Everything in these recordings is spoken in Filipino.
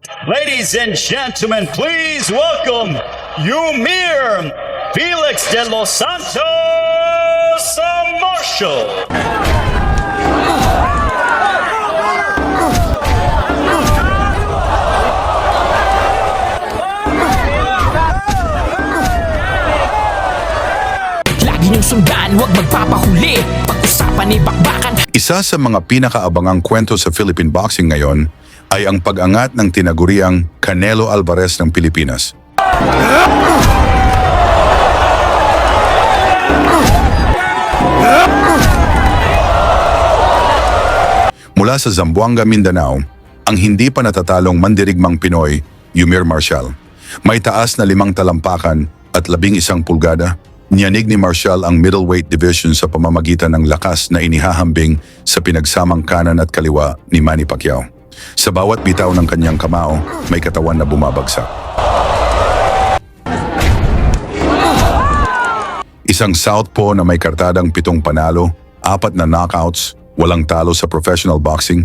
Ladies and gentlemen, please welcome Yumir Felix de los Santos Marshall. Lagi niyong sundan, huwag magpapahuli. Pag-usapan ni bakbakan. Isa sa mga pinakaabangang kwento sa Philippine boxing ngayon ay ang pag-angat ng tinaguriang Canelo Alvarez ng Pilipinas. Mula sa Zamboanga, Mindanao, ang hindi pa natatalong mandirigmang Pinoy, Yumir Marshall. May taas na 5 talampakan at 11 pulgada. Niyanig ni Marshall ang middleweight division sa pamamagitan ng lakas na inihahambing sa pinagsamang kanan at kaliwa ni Manny Pacquiao. Sa bawat bitaw ng kanyang kamao, may katawan na bumabagsak. Isang southpaw na may kartadang 7 panalo, 4 na knockouts, walang talo sa professional boxing,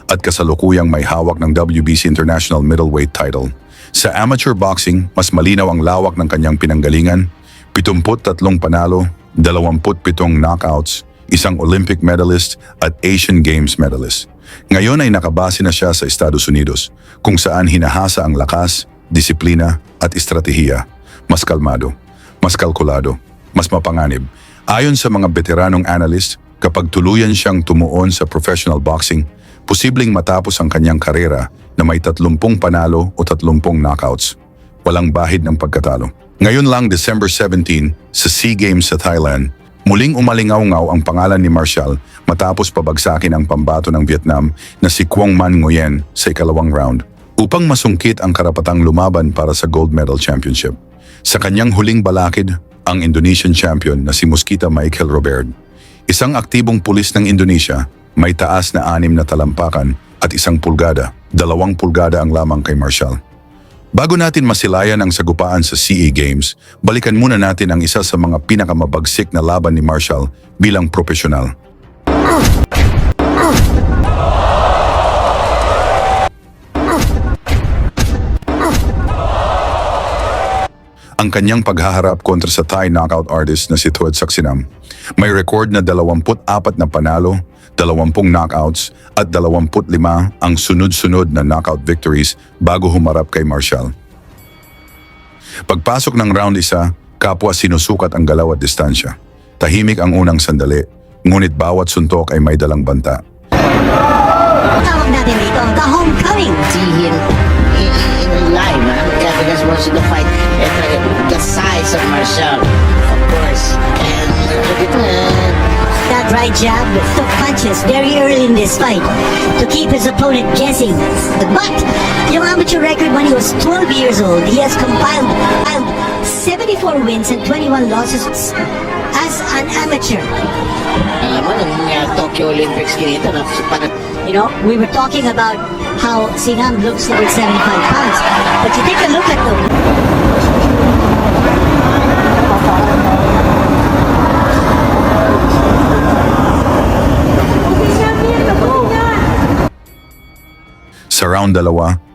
at kasalukuyang may hawak ng WBC International Middleweight title. Sa amateur boxing, mas malinaw ang lawak ng kanyang pinanggalingan, 73 panalo, 27 knockouts, isang Olympic medalist at Asian Games medalist. Ngayon ay nakabase na siya sa Estados Unidos, kung saan hinahasa ang lakas, disiplina at estratehiya. Mas kalmado, mas kalkulado, mas mapanganib. Ayon sa mga veteranong analyst, kapag tuluyan siyang tumuon sa professional boxing, posibleng matapos ang kanyang karera na may 30 panalo o 30 knockouts. Walang bahid ng pagkatalo. Ngayon lang December 17 sa SEA Games sa Thailand, muling umalingaw-ngaw ang pangalan ni Marshall matapos pabagsakin ang pambato ng Vietnam na si Quong Man Nguyen sa ikalawang round upang masungkit ang karapatang lumaban para sa gold medal championship. Sa kanyang huling balakid, ang Indonesian champion na si Mosquita Michael Robert. Isang aktibong pulis ng Indonesia, may taas na 6 na talampakan at 1 pulgada, 2 pulgada ang lamang kay Marshall. Bago natin masilayan ang sagupaan sa SEA Games, balikan muna natin ang isa sa mga pinakamabagsik na laban ni Marshall bilang profesional. Ang kanyang paghaharap kontra sa Thai knockout artist na si Tuod Saxinam. May record na 24 na panalo, 20 knockouts at 25 ang sunod-sunod na knockout victories bago humarap kay Marshall. Pagpasok ng round 1, kapwa sinusukat ang galaw at distansya. Tahimik ang unang sandali, ngunit bawat suntok ay may dalang banta. Tawag natin dito, the homecoming. See him in live, man. Because watching the fight, and the size of Marshall, of course, and That right jab took punches very early in this fight to keep his opponent guessing. But yung amateur record when he was 12 years old, he has compiled 74 wins and 21 losses as an amateur. alam mo, nung Tokyo Olympics kinita na You know, we were talking about how Sinam looks like 75 pounds. But you take a look at the Sa round 2,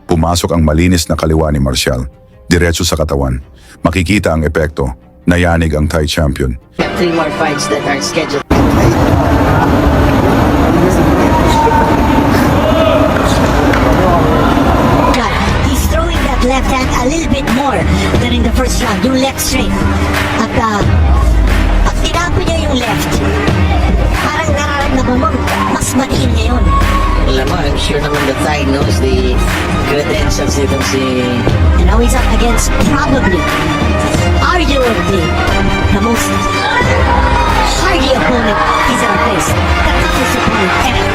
pumasok ang malinis na kaliwa ni Marshall, diretso sa katawan. Makikita ang epekto, nayanig ang Thai champion. 3 more fights that are scheduled. he's throwing that left hand a little bit more than in the first round, yung left straight. At pag tinapo niya yung left, parang nararamdaman mo, mas matiin niya yun. Alam mo, I'm sure naman the Thai knows the credentials nitong si... And now he's up against probably, arguably, the most hardy opponent he's ever faced. The toughest opponent ever.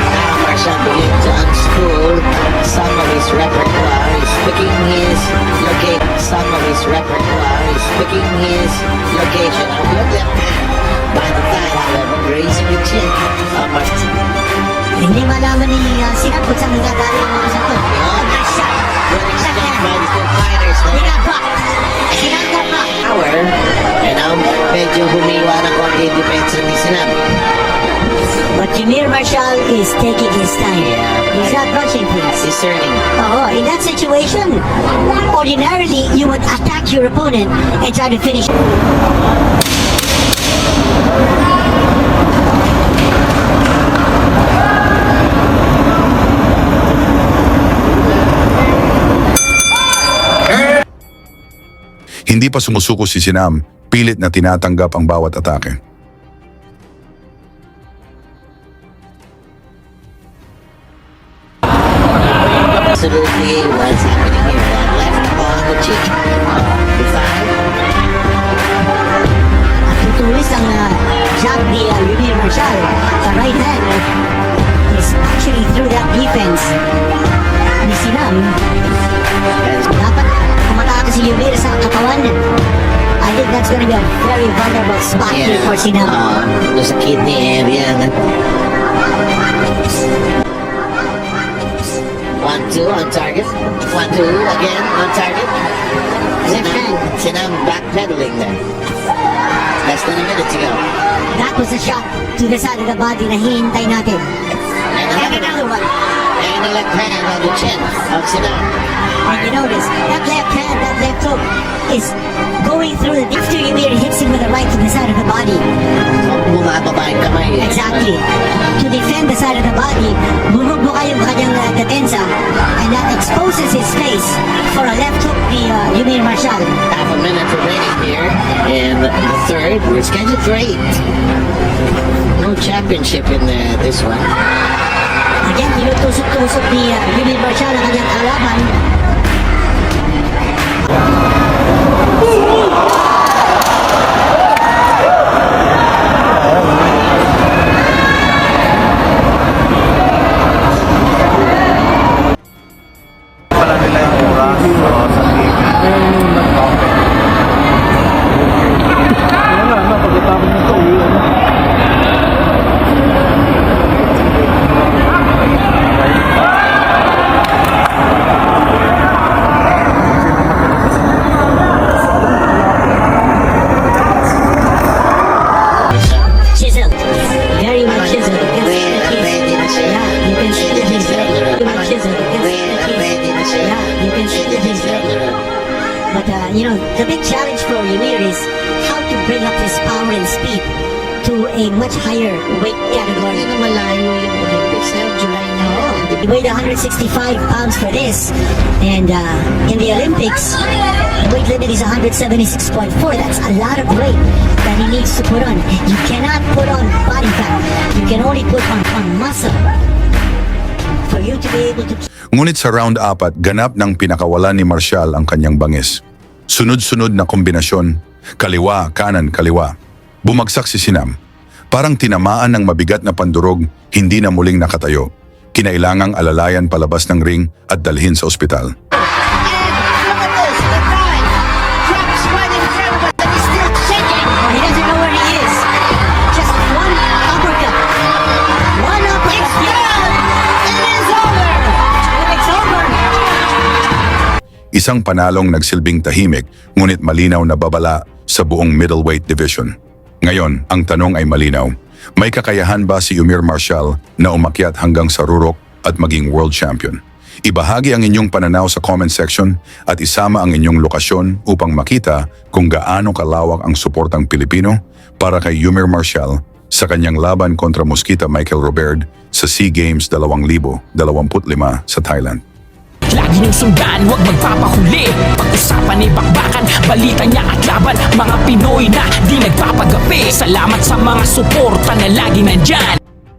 Marshall began to unschool some of his repertoire. He's picking his location. Some of his repertoire. He's picking his location. A good left hand by the Thai, however, raising the chin. Hindi malaman ni Sinam kung saan nagagaling ang mga sato. Nice shot. Good exchange by the two fighters. Hinabak. Hinabak. Power. And now, medyo humiwa na konti yung depensa ni Sinam. But Yumir Marshall is taking his time. Yeah. He's rushing things. Discerning. Oh, in that situation, ordinarily you would attack your opponent and try to finish. Hindi pa sumusuko si Sinam, pilit na tinatanggap ang bawat atake. Absolutely what's happening here. That left on the cheek. Define. At tutulis ang jab ni Yumir Marshall. The right hand is actually through that defense ni Sinam. Dapat kumatake si Yumir sa katawan. I think that's gonna be a very vulnerable spot here for Sinam. There's a kidney area. 1-2 on target. 1-2 again on target. Sinam backpedaling there. Less than a minute to go. That was a shot to the side of the body na hihintay natin. And another one. And a left hand on the chin of Sinam. And you notice, that left hand, that left hook is going through the after Yumir hits him with the right to the side of the body. Bumababa yung kamay. Exactly. To defend the side of the body, bumubuka yung kanyang depensa and that exposes his face for a left hook ni Yumir Marshall. Half a minute remaining here in the third. We're scheduled for 8. No championship in this one. Again, tinutusok-tusok ni Yumir Marshall ang kanyang kalaban. Chiseled. Very well chiseled. Yeah, you can see the his very well chiseled. Yeah, you can see the his But the big challenge for Ymir is how to bring up his power and speed to a much higher weight category. Hindi na malayo yung Olympics na July na. He weighed 165 pounds for this, and in the Olympics, the weight limit is 176.4. That's a lot of weight that he needs to put on. You cannot put on body fat. You can only put on muscle for you to be able to. Ngunit sa round 4, ganap ng pinakawalan ni Marshall ang kanyang bangis. Sunod-sunod na kombinasyon, kaliwa, kanan, kaliwa. Bumagsak si Sinam. Parang tinamaan ng mabigat na pandurog, hindi na muling nakatayo. Kinailangang alalayan palabas ng ring at dalhin sa ospital. Look at this, the dive. Drops right in front of him, but he's still shaking. Oh, he doesn't know where he is. Just one uppercut. One uppercut. It's done. It is over. It's over. Isang panalong nagsilbing tahimik, ngunit malinaw na babala sa buong middleweight division. Ngayon, ang tanong ay malinaw. May kakayahan ba si Ymir Marshall na umakyat hanggang sa rurok at maging world champion? Ibahagi ang inyong pananaw sa comment section at isama ang inyong lokasyon upang makita kung gaano kalawak ang suportang Pilipino para kay Ymir Marshall sa kanyang laban kontra Mosquita Michael Robert sa SEA Games 2025 sa Thailand. Lagi niyong sundan, huwag magpapahuli. Pag-usapan ay bakbakan, balita niya at laban. Mga Pinoy na di nagpapagapi. Salamat sa mga suporta na lagi nandyan.